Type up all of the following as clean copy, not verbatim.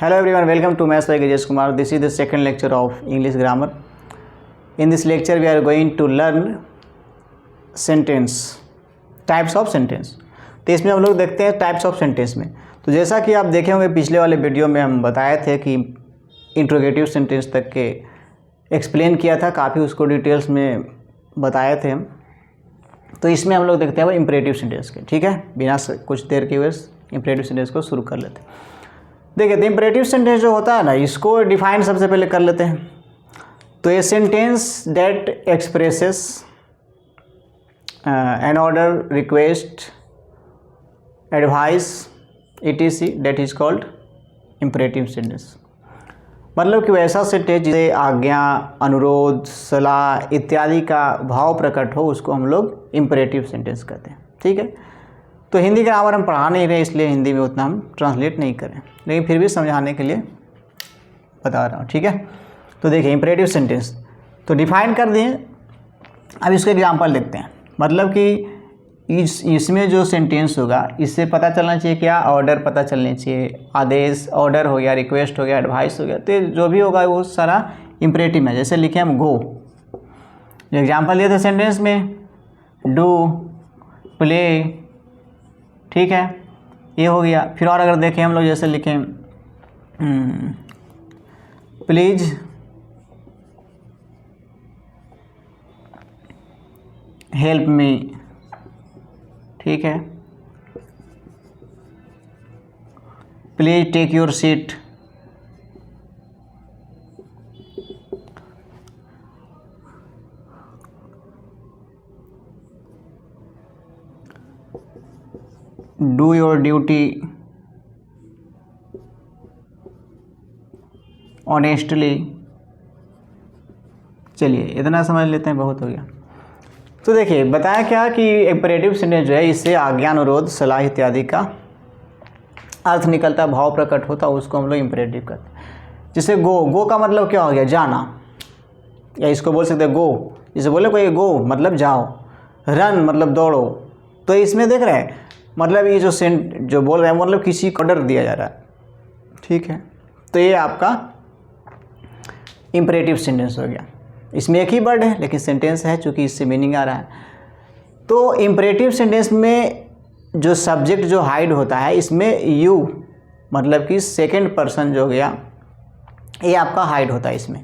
Hello everyone, welcome to Maths by Gajesh Kumar. This is the second lecture of English grammar. In this lecture we are going to learn sentence, types of sentence. तो इसमें हम लोग देखते हैं types of sentence में। तो जैसा कि आप देखे होंगे पिछले वाले वीडियो में हम बताए थे कि इंट्रोगेटिव सेंटेंस तक के एक्सप्लेन किया था, काफ़ी उसको डिटेल्स में बताए थे हम। तो इसमें हम लोग देखते हैं इम्परेटिव सेंटेंस के। ठीक है, बिना कुछ देर के वजह इम्परेटिव सेंटेंस को शुरू कर लेते हैं। देखिए, तो इम्परेटिव सेंटेंस जो होता है ना, इसको डिफाइन सबसे पहले कर लेते हैं। तो ये sentence that expresses an order, request, advice etc that is called imperative sentence. मतलब कि वैसा सेंटेंस जिसे आज्ञा, अनुरोध, सलाह इत्यादि का भाव प्रकट हो, उसको हम लोग इम्परेटिव सेंटेंस कहते हैं। ठीक है, तो हिंदी ग्रामर हम पढ़ा नहीं रहे, इसलिए हिंदी में उतना हम ट्रांसलेट नहीं करें, लेकिन फिर भी समझाने के लिए बता रहा हूँ। ठीक है, तो देखिए इम्परेटिव सेंटेंस तो डिफाइन कर दिए। अब इसको एग्जांपल देखते हैं। मतलब कि इसमें जो सेंटेंस होगा, इससे पता चलना चाहिए क्या, ऑर्डर पता चलना चाहिए, आदेश, ऑर्डर हो गया, रिक्वेस्ट हो गया, एडवाइस हो गया, तो जो भी होगा वो सारा इम्परेटिव है। जैसे लिखे हम गो, जो एग्जांपल दिए थे सेंटेंस में, डू, प्ले, ठीक है, ये हो गया। फिर और अगर देखें हम लोग, जैसे लिखें प्लीज हेल्प मी, ठीक है, please take your seat, do your duty honestly. चलिए इतना समझ लेते हैं, बहुत हो गया। तो देखिए बताया क्या कि इम्परेटिव सेंटेंस जो है, इससे आज्ञा, अनुरोध, सलाह इत्यादि का अर्थ निकलता, भाव प्रकट होता, उसको हम लोग इम्परेटिव कहते हैं। जैसे गो, गो का मतलब क्या हो गया, जाना, या इसको बोल सकते हैं गो, जैसे बोले कोई गो मतलब जाओ, रन मतलब दौड़ो। तो इसमें देख रहे हैं, मतलब ये जो बोल रहे हैं, मतलब किसी को ऑर्डर दिया जा रहा है। ठीक है, तो ये आपका इम्परेटिव सेंटेंस हो गया। इसमें एक ही वर्ड है लेकिन सेंटेंस है, चूँकि इससे मीनिंग आ रहा है। तो इम्परेटिव सेंटेंस में जो सब्जेक्ट जो हाइड होता है, इसमें यू मतलब कि सेकंड पर्सन जो हो गया, ये आपका हाइड होता है इसमें।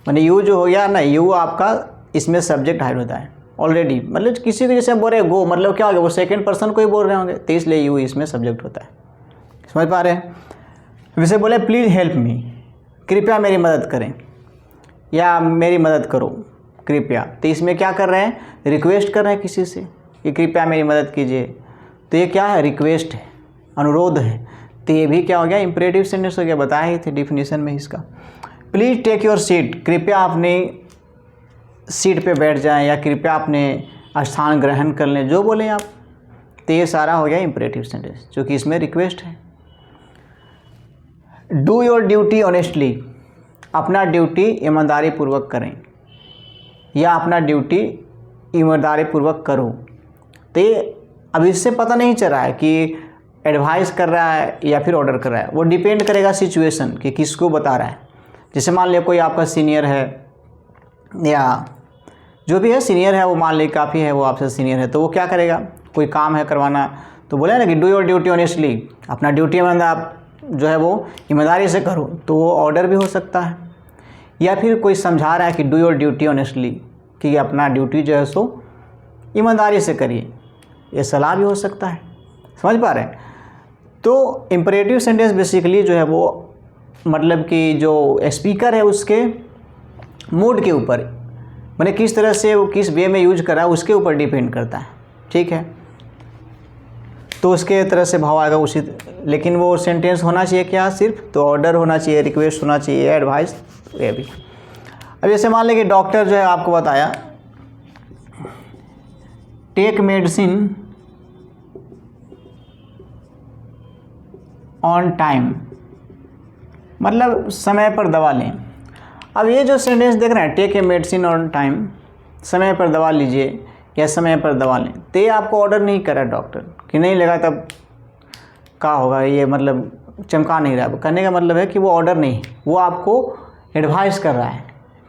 मतलब यू जो हो गया ना, यू आपका इसमें सब्जेक्ट हाइड होता है ऑलरेडी। मतलब किसी को जैसे हम बोल रहे हैं गो, मतलब क्या हो गया, वो सेकंड पर्सन को ही बोल रहे होंगे, तो इसलिए यू इसमें सब्जेक्ट होता है। समझ पा रहे हैं। वैसे बोले प्लीज़ हेल्प मी, कृपया मेरी मदद करें, या मेरी मदद करो कृपया, तो इसमें क्या कर रहे हैं, रिक्वेस्ट कर रहे हैं किसी से कि कृपया मेरी मदद कीजिए। तो ये क्या है, रिक्वेस्ट है, अनुरोध है। तो ये भी क्या हो गया, इम्परेटिव सेंटेंस हो गया। बताया ही थे डिफिनीशन में इसका। प्लीज़ टेक योर सीट, कृपया अपनी सीट पे बैठ जाएं, या कृपया अपने स्थान ग्रहण कर लें, जो बोलें आप। तो ये सारा हो गया इम्परेटिव सेंटेंस, जो कि इसमें रिक्वेस्ट है। डू योर ड्यूटी ऑनेस्टली, अपना ड्यूटी ईमानदारी पूर्वक करें, या अपना ड्यूटी ईमानदारी पूर्वक करो। तो ये अब इससे पता नहीं चल रहा है कि एडवाइस कर रहा है या फिर ऑर्डर कर रहा है, वो डिपेंड करेगा सिचुएशन कि किसको बता रहा है। जैसे मान लिया कोई आपका सीनियर है, या जो भी है सीनियर है, वो मान ली काफ़ी है, वो आपसे सीनियर है, तो वो क्या करेगा, कोई काम है करवाना, तो बोले ना कि डू योर ड्यूटी ऑनेस्टली, अपना ड्यूटी आप जो है वो ईमानदारी से करो, तो वो ऑर्डर भी हो सकता है। या फिर कोई समझा रहा है कि डू योर ड्यूटी ऑनेस्टली, कि अपना ड्यूटी जो है सो ईमानदारी से करिए, ये सलाह भी हो सकता है। समझ पा रहे हैं। तो इम्परेटिव सेंटेंस बेसिकली जो है वो, मतलब कि जो स्पीकर है उसके मूड के ऊपर, मैंने किस तरह से वो किस वे में यूज करा उसके ऊपर डिपेंड करता है। ठीक है, तो उसके तरह से भाव आएगा उचित। लेकिन वो सेंटेंस होना चाहिए क्या, सिर्फ तो ऑर्डर होना चाहिए, रिक्वेस्ट होना चाहिए, एडवाइस, ये भी। अब जैसे मान लें कि डॉक्टर जो है आपको बताया टेक मेडिसिन ऑन टाइम, मतलब समय पर दवा लें। अब ये जो सेंटेंस देख रहे हैं, take a medicine on time, समय पर दवा लीजिए या समय पर दवा लें, तो ये आपको ऑर्डर नहीं करा डॉक्टर कि नहीं लगा तब क्या होगा, ये मतलब चमका नहीं रहा है। कहने का मतलब है कि वो ऑर्डर नहीं, वो आपको एडवाइस कर रहा है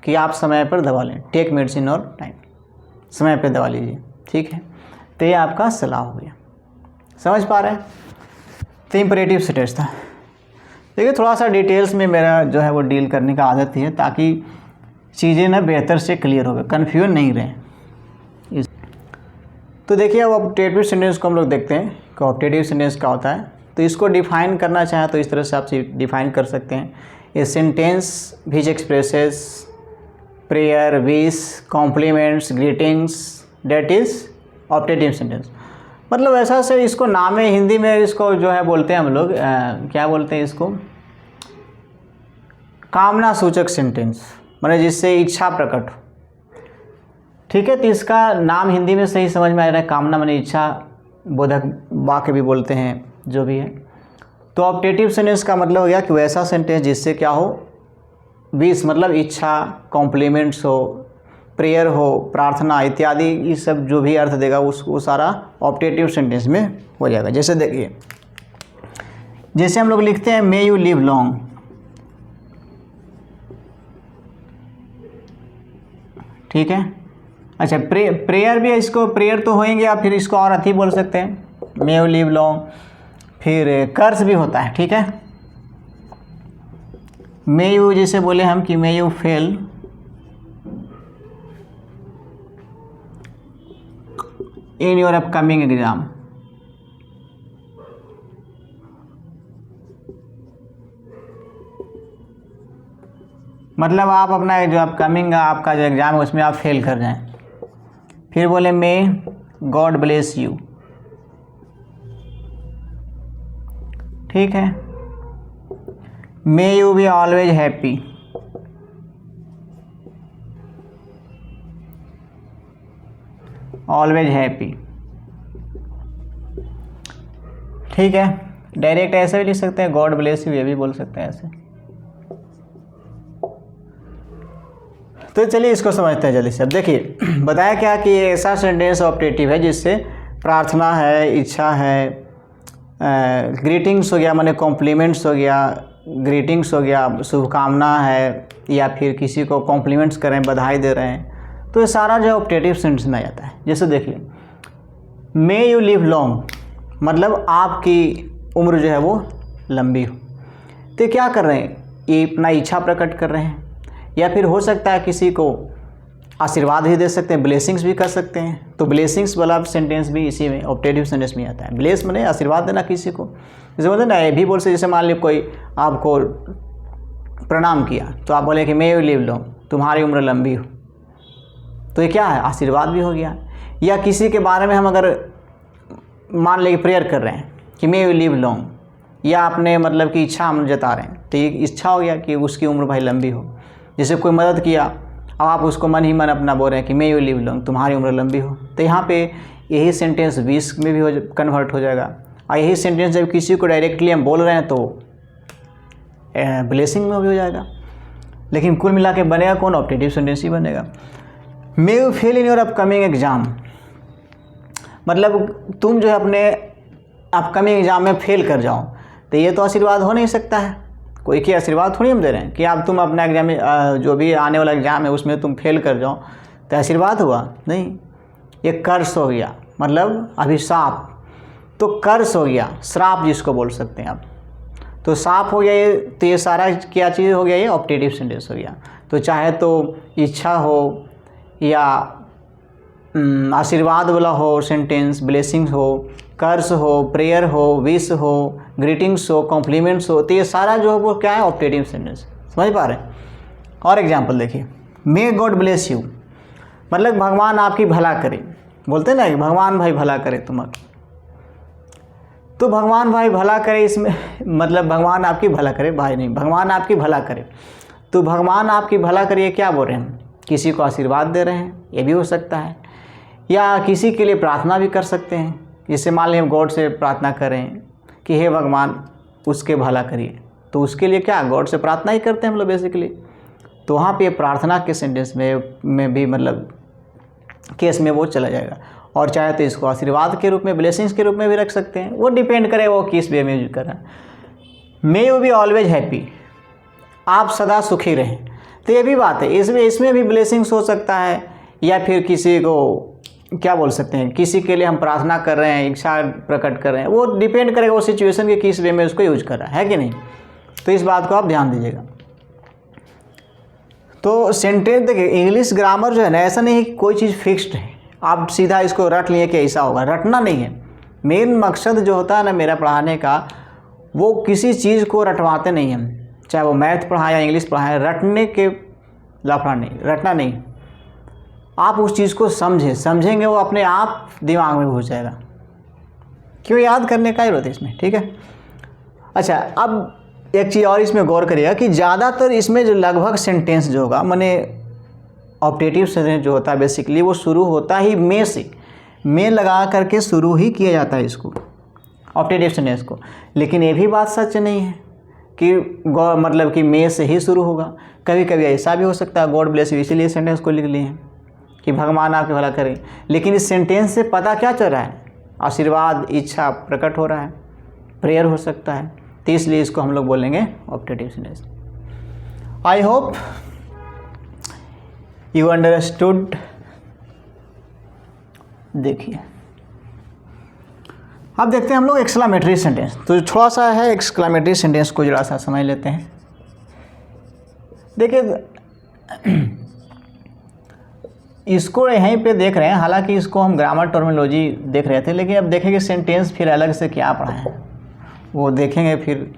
कि आप समय पर दवा लें, टेक मेडिसिन और टाइम, समय पर दवा लीजिए, ठीक है। तो ये आपका सलाह हो गया, समझ पा रहे हैं। तो इम्परेटिव सेंटेंस था। देखिए थोड़ा सा डिटेल्स में मेरा जो है वो डील करने का आदत ही है, ताकि चीज़ें ना बेहतर से क्लियर हो गए, कन्फ्यूजन नहीं रहे। तो देखिए अब ऑप्टेटिव सेंटेंस को हम लोग देखते हैं कि ऑप्टेटिव सेंटेंस क्या होता है। तो इसको डिफाइन करना चाहें तो इस तरह से आप डिफाइन कर सकते हैं, a sentence which expresses prayer, wish, compliments, greetings, that is optative sentence. मतलब ऐसा से इसको नाम है, हिंदी में इसको जो है बोलते हैं हम लोग क्या बोलते हैं इसको, कामना सूचक सेंटेंस, मतलब जिससे इच्छा प्रकट हो, ठीक है। तो इसका नाम हिंदी में सही समझ में आ रहा है, कामना माने इच्छा बोधक वाक्य भी बोलते हैं, जो भी है। तो ऑप्टेटिव सेंटेंस का मतलब हो गया कि वैसा सेंटेंस जिससे क्या हो, विश मतलब इच्छा, कॉम्प्लीमेंट्स हो, प्रेयर हो, प्रार्थना इत्यादि, ये सब जो भी अर्थ देगा उसको सारा ऑप्टेटिव सेंटेंस में हो जाएगा। जैसे देखिए, जैसे हम लोग लिखते हैं मे यू लिव लॉन्ग, ठीक है। अच्छा प्रेयर भी है, इसको प्रेयर तो होएंगे, या फिर इसको और अति बोल सकते हैं, मे यू लिव लॉन्ग। फिर कर्स भी होता है, ठीक है। मे यू जैसे बोले हम कि may you fail in your upcoming exam, मतलब आप अपना जो अपकमिंग आपका जो एग्ज़ाम है उसमें आप फेल कर जाएं। फिर बोले मे गॉड ब्लेस यू, ठीक है। May you be always happy, always happy, ठीक है। डायरेक्ट ऐसे भी लिख सकते हैं, गॉड ब्लेस यू, ये भी बोल सकते हैं ऐसे। तो चलिए इसको समझते हैं जल्दी से। अब देखिए बताया क्या कि ये ऐसा सेंटेंस ऑप्टेटिव है जिससे प्रार्थना है, इच्छा है, ग्रीटिंग्स हो गया माने कॉम्प्लीमेंट्स हो गया, ग्रीटिंग्स हो गया शुभकामना है, या फिर किसी को कॉम्प्लीमेंट्स करें, बधाई दे रहे हैं, तो ये सारा जो ऑप्टेटिव सेंटेंस में आ जाता है। जैसे देखिए मे यू लिव लॉन्ग, मतलब आपकी उम्र जो है वो लंबी हो। तो क्या कर रहे हैं, ये अपना इच्छा प्रकट कर रहे हैं, या फिर हो सकता है किसी को आशीर्वाद भी दे सकते हैं, ब्लेसिंग्स भी कर सकते हैं। तो ब्लेसिंग्स वाला सेंटेंस भी इसी में ऑप्टेटिव सेंटेंस में आता है। ब्लेस माने आशीर्वाद देना किसी को, जैसे बोलते हैं ना, ये भी बोल सकते, जैसे मान लीजिए कोई आपको प्रणाम किया तो आप बोले कि मे यू लिव लॉन्ग, तुम्हारी उम्र लंबी हो, तो ये क्या है, आशीर्वाद भी हो गया। या किसी के बारे में हम अगर मान लें प्रेयर कर रहे हैं कि मे यू लिव लॉन्ग, या आपने मतलब कि इच्छा हम जता रहे हैं, तो ये इच्छा हो गया कि उसकी उम्र भाई लंबी हो। जैसे कोई मदद किया, अब आप उसको मन ही मन अपना बोल रहे हैं कि मे यू लिव लॉन्ग, तुम्हारी उम्र लंबी हो, तो यहाँ पे यही सेंटेंस विश में भी कन्वर्ट हो जाएगा। और यही सेंटेंस जब किसी को डायरेक्टली हम बोल रहे हैं तो ब्लेसिंग में भी हो जाएगा। लेकिन कुल मिला के बनेगा कौन, ऑप्टेटिव सेंटेंस ही बनेगा। May you fail in your upcoming exam, मतलब तुम जो है अपने अपकमिंग एग्जाम में फेल कर जाओ, तो ये तो आशीर्वाद हो नहीं सकता है। कोई के आशीर्वाद थोड़ी हम दे रहे हैं कि आप तुम अपना एग्जाम में जो भी आने वाला एग्जाम है उसमें तुम फेल कर जाओ, तो आशीर्वाद हुआ नहीं, ये कर्स हो गया, मतलब अभिशाप। तो कर्स हो गया, श्राप जिसको बोल सकते हैं आप, तो शाप हो गया ये। तो ये सारा क्या चीज़ हो गया, ये ऑप्टेटिव सेंटेंस हो गया। तो चाहे तो इच्छा हो, या आशीर्वाद वाला हो सेंटेंस, ब्लेसिंग्स हो, कर्स हो, प्रेयर हो, विश हो, ग्रीटिंग्स हो, कॉम्प्लीमेंट्स हो, तो ये सारा जो है वो क्या है, ऑप्टेटिव सेंटेंस। समझ पा रहे हैं। और एग्जांपल देखिए, मे गॉड ब्लेस यू, मतलब भगवान आपकी भला करे, बोलते हैं ना कि भगवान भाई भला करे तुम्हारा, तो भगवान भाई भला करे, इसमें मतलब भगवान आपकी भला करे, भाई नहीं, भगवान आपकी भला करे। तो भगवान आपकी भला करे, ये क्या बोल रहे हैं, किसी को आशीर्वाद दे रहे हैं, ये भी हो सकता है। या किसी के लिए प्रार्थना भी कर सकते हैं, जैसे मान लीजिए गॉड से प्रार्थना करें कि हे भगवान उसके भला करिए, तो उसके लिए क्या गॉड से प्रार्थना ही करते हैं हम लोग बेसिकली। तो वहाँ पे प्रार्थना के सेंटेंस में भी मतलब केस में वो चला जाएगा। और चाहे तो इसको आशीर्वाद के रूप में, ब्लेसिंग्स के रूप में भी रख सकते हैं, वो डिपेंड करे वो किस वे में यूज कर रहा है। May you be always happy, आप सदा सुखी रहें। तो ये भी बात है, इसमें भी ब्लेसिंग्स हो सकता है, या फिर किसी को क्या बोल सकते हैं, किसी के लिए हम प्रार्थना कर रहे हैं, इच्छा प्रकट कर रहे हैं, वो डिपेंड करेगा वो सिचुएशन के किस वे में उसको यूज कर रहा है कि नहीं। तो इस बात को आप ध्यान दीजिएगा। तो सेंटेंस देखिए, इंग्लिश ग्रामर जो है ना, ऐसा नहीं है कि कोई चीज़ फिक्स्ड है, आप सीधा इसको रट लिए कि ऐसा होगा, रटना नहीं है। मेन मकसद जो होता है ना मेरा पढ़ाने का, वो किसी चीज़ को रटवाते नहीं हम, चाहे वो मैथ पढ़ाएं या इंग्लिश पढ़ाएं, रटने के लफड़ा नहीं, रटना नहीं। आप उस चीज़ को समझेंगे, वो अपने आप दिमाग में घुस जाएगा, क्यों याद करने का जरूरत है इसमें, ठीक है। अच्छा, अब एक चीज़ और इसमें गौर करिएगा कि ज़्यादातर इसमें जो लगभग सेंटेंस जो होगा, माने ऑप्टेटिव सेंटेंस जो होता है बेसिकली, वो शुरू होता ही मे से, मे लगा करके शुरू ही किया जाता है इसको, ऑप्टेटिव सेंटेंस को। लेकिन ये भी बात सच नहीं है कि मतलब कि मे से ही शुरू होगा, कभी कभी ऐसा भी हो सकता है गॉड ब्लेस यू, इसीलिए सेंटेंस को लिख लिए हैं कि भगवान आपके भला करें। लेकिन इस सेंटेंस से पता क्या चल रहा है, आशीर्वाद, इच्छा प्रकट हो रहा है, प्रेयर हो सकता है, तो इसलिए इसको हम लोग बोलेंगे optative sentence. I hope you understood. देखिए अब देखते हैं हम लोग एक्सक्लेमेटरी सेंटेंस। तो थोड़ा सा है एक्सक्लेमेटरी सेंटेंस को जरा सा समझ लेते हैं। देखिए इसको यहीं पे देख रहे हैं, हालांकि इसको हम ग्रामर टर्मिनोलॉजी देख रहे थे, लेकिन अब देखेंगे सेंटेंस फिर अलग से क्या पढ़ाएं वो देखेंगे, फिर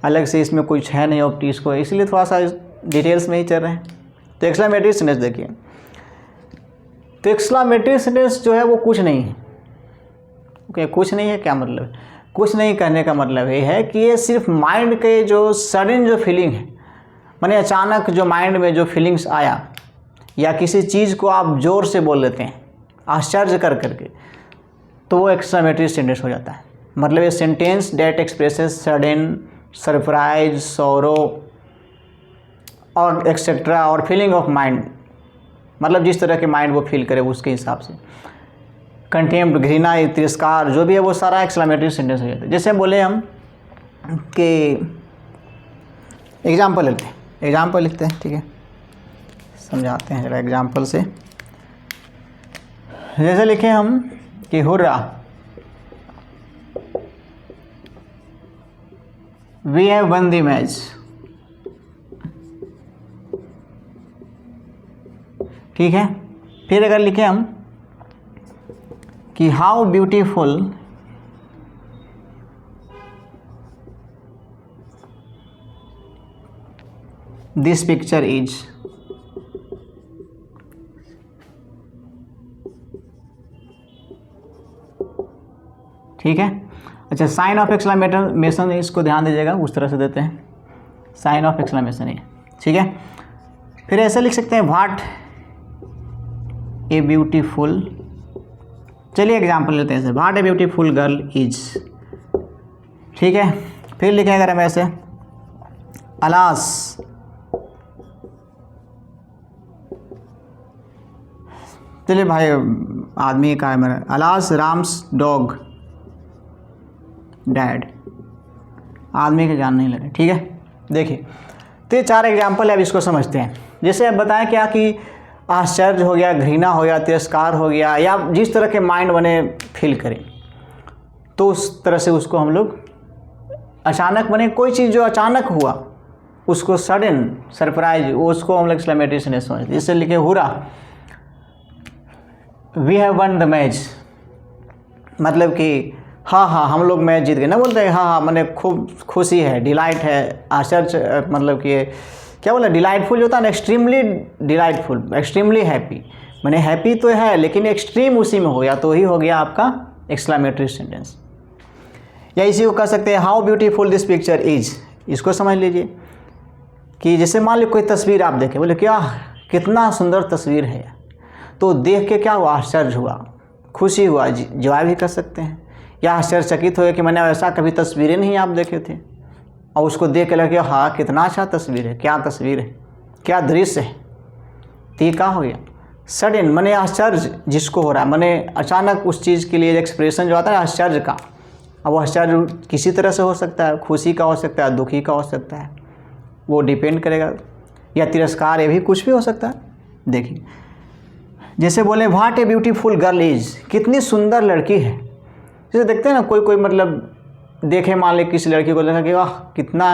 अलग से इसमें कुछ है नहीं ऑप्टी इसको, इसलिए थोड़ा सा डिटेल्स में ही चल रहे हैं। तो एक्सक्लेमेटरी सेंटेंस देखिए, तो एक्सक्लेमेटरी सेंटेंस जो है वो कुछ नहीं है। ओके, कुछ नहीं है क्या मतलब? कुछ नहीं कहने का मतलब ये है कि ये सिर्फ माइंड के जो सडन जो फीलिंग है, माने अचानक जो माइंड में जो फीलिंग्स आया, या किसी चीज़ को आप ज़ोर से बोल लेते हैं आश्चर्य कर करके, तो वो एक्सक्लेमेटरी सेंटेंस हो जाता है। मतलब ये sentence that expresses sudden, surprise, sorrow और एक्सेट्रा और फीलिंग ऑफ माइंड, मतलब जिस तरह के माइंड वो फील करे उसके हिसाब से, कंटेम्प्ट, घृणा, तिरस्कार, जो भी है वो सारा एक्सक्लेमेटरी सेंटेंस हो जाता है। जैसे बोले हम कि एग्जाम्पल लेते हैं, एग्जाम्पल लिखते हैं, ठीक है, समझाते हैं जरा एग्जाम्पल से। जैसे लिखे हम कि hurrah, we have won the match, ठीक है। फिर अगर लिखे हम कि how beautiful this picture is, ठीक है। अच्छा, साइन ऑफ एक्सक्लेमेशन इसको ध्यान दीजिएगा, उस तरह से देते हैं, साइन ऑफ एक्सक्लेमेशन ये, ठीक है। फिर ऐसे लिख सकते हैं व्हाट ए ब्यूटीफुल, चलिए एग्जाम्पल लेते हैं, what a beautiful girl is, ठीक है। फिर लिखें अगर हम ऐसे, अलास चलिए भाई आदमी का है मेरा, अलास राम्स डॉग डैड, आदमी के जान नहीं लगे, ठीक है। देखिए तो ये 4 एग्जाम्पल है, अब इसको समझते हैं। जैसे अब बताएं क्या कि आश्चर्य हो गया, घृणा हो गया, तिरस्कार हो गया, या जिस तरह के माइंड बने फील करें, तो उस तरह से उसको हम लोग अचानक बने, कोई चीज़ जो अचानक हुआ उसको सडन सरप्राइज, उसको हम लोग एक्सक्लेमेटरी सेंटेंस समझते हैं। जैसे लिखे hurrah, we have won the match, मतलब कि हाँ हाँ हम लोग मैच जीत गए ना, बोलते हैं हाँ हाँ, मैंने खूब खुशी है, डिलाइट है, आश्चर्य, मतलब कि क्या बोला, डिलाइटफुल होता है ना, एक्सट्रीमली डिलाइटफुल, एक्सट्रीमली हैप्पी, मैंने हैप्पी तो है लेकिन एक्सट्रीम उसी में हो गया, तो ही हो गया आपका एक्सक्लेमेटरी सेंटेंस। या इसी को कह सकते हैं how beautiful this picture is, इसको समझ लीजिए कि जैसे मान लो कोई तस्वीर आप देखें, बोले क्या कितना सुंदर तस्वीर है, तो देख के क्या हुआ, आश्चर्य हुआ, खुशी हुआ, जॉय भी कर सकते हैं, या आश्चर्यचकित हुए कि मैंने ऐसा कभी तस्वीरें नहीं आप देखे थे, और उसको देख के लगे हाँ कितना अच्छा तस्वीर है, क्या तस्वीर है, क्या दृश्य है, तो ये क्या हो गया, सडन, मैंने आश्चर्य जिसको हो रहा है, मैंने अचानक उस चीज़ के लिए एक्सप्रेशन जो आता है आश्चर्य का, अब वो आश्चर्य किसी तरह से हो सकता है, खुशी का हो सकता है, दुखी का हो सकता है, वो डिपेंड करेगा, या तिरस्कार, ये भी कुछ भी हो सकता है। देखिए जैसे बोले what a beautiful girl is, कितनी सुंदर लड़की है। जैसे देखते हैं ना कोई मतलब देखे, मान ले किसी लड़की को देखा कि वाह कितना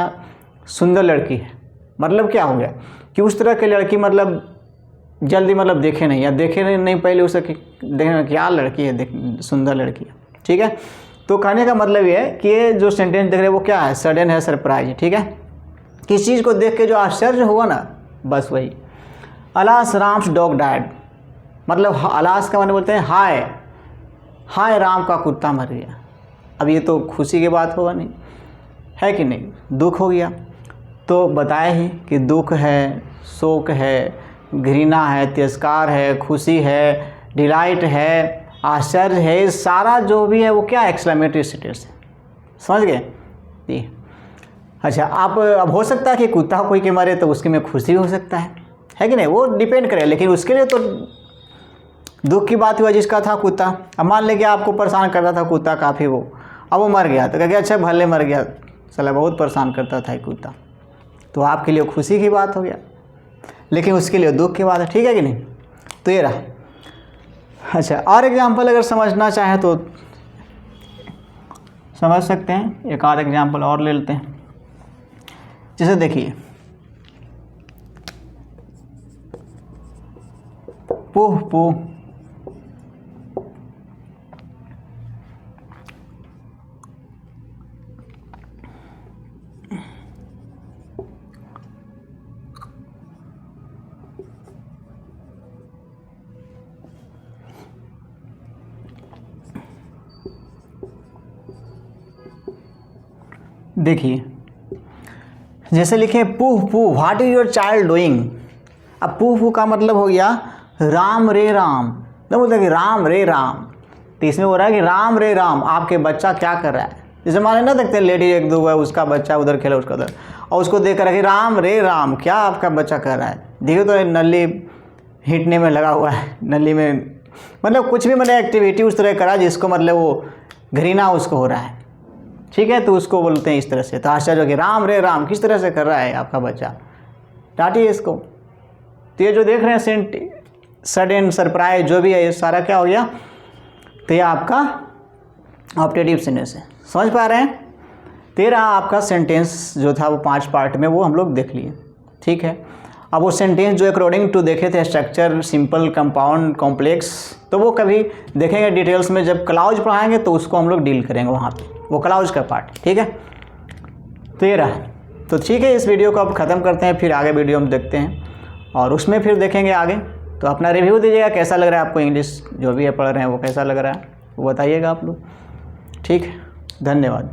सुंदर लड़की है, मतलब क्या हो गया कि उस तरह की लड़की मतलब जल्दी मतलब देखे नहीं, या देखे नहीं पहले उसे देखने क्या लड़की है, देख सुंदर लड़की है। ठीक है, तो कहने का मतलब ये है कि ये जो सेंटेंस देख रहे हैं वो क्या है, सडन है, सरप्राइज है। ठीक है, किसी चीज़ को देख के जो आश्चर्य हुआ ना, बस वही। अलास राम्स डॉग डाइड, मतलब अलास का मतलब बोलते हैं हाय, हाय राम का कुत्ता मर गया। अब ये तो खुशी की बात होगा नहीं, है कि नहीं, दुख हो गया। तो बताए ही कि दुख है, शोक है, घृणा है, तिरस्कार है, खुशी है, डिलाइट है, आश्चर्य है, सारा जो भी है वो क्या एक्सक्लेमेटरी स्टेटस है। समझ गए जी। अच्छा, आप अब हो सकता है कि कुत्ता कोई के मारे तो उसके में खुशी हो सकता है कि नहीं, वो डिपेंड करे। लेकिन उसके लिए तो दुख की बात हुआ जिसका था कुत्ता। अब मान ले कि आपको परेशान करता था कुत्ता काफ़ी, वो अब वो मर गया तो कह अच्छा भले मर गया, साला बहुत परेशान करता था कुत्ता, तो आपके लिए खुशी की बात हो गया, लेकिन उसके लिए दुख की बात है। ठीक है कि नहीं, तो ये रहा। अच्छा, और एग्जाम्पल अगर समझना चाहें तो समझ सकते हैं, एक आध एग्जाम्पल और ले लेते हैं। जैसे देखिए पुह पुह, देखिए जैसे लिखे पुह पुह what is your child doing. अब पुह पुह का मतलब हो गया राम रे राम, तो बोलते कि राम रे राम, तो इसमें हो रहा है कि राम रे राम आपके बच्चा क्या कर रहा है। जैसे माने ना देखते हैं लेडी एक दो है, उसका बच्चा उधर खेला उसका उधर, और उसको देख कर राम रे राम क्या आपका बच्चा कर रहा है। देखिए तो नली हिटने में लगा हुआ है, नली में मतलब कुछ भी मतलब एक्टिविटी उस तरह करा जिसको मतलब वो घृणा उसको हो रहा है। ठीक है, तो उसको बोलते हैं इस तरह से। तो आश्चर्य हो कि राम रे राम किस तरह से कर रहा है आपका बच्चा, डांटिए इसको। तो ये जो देख रहे हैं सडन, सरप्राइज, जो भी है ये सारा क्या हो गया, तो ये आपका ऑप्टेटिव सेंटेंस है। समझ पा रहे हैं। तेरा आपका सेंटेंस जो था वो 5 पार्ट में वो हम लोग देख लिए। ठीक है, अब वो सेंटेंस जो अकॉर्डिंग टू देखे थे स्ट्रक्चर, सिंपल, कंपाउंड, कॉम्प्लेक्स, तो वो कभी देखेंगे डिटेल्स में, जब क्लाउज पढ़ाएंगे तो उसको हम लोग डील करेंगे वहाँ पे, वो क्लाउज का पार्ट। ठीक है, तो ये रहा। तो ठीक है, इस वीडियो को अब ख़त्म करते हैं, फिर आगे वीडियो हम देखते हैं और उसमें फिर देखेंगे आगे। तो अपना रिव्यू दीजिएगा, कैसा लग रहा है आपको इंग्लिश जो भी है पढ़ रहे हैं वो कैसा लग रहा है वो बताइएगा आप लोग। ठीक है, धन्यवाद।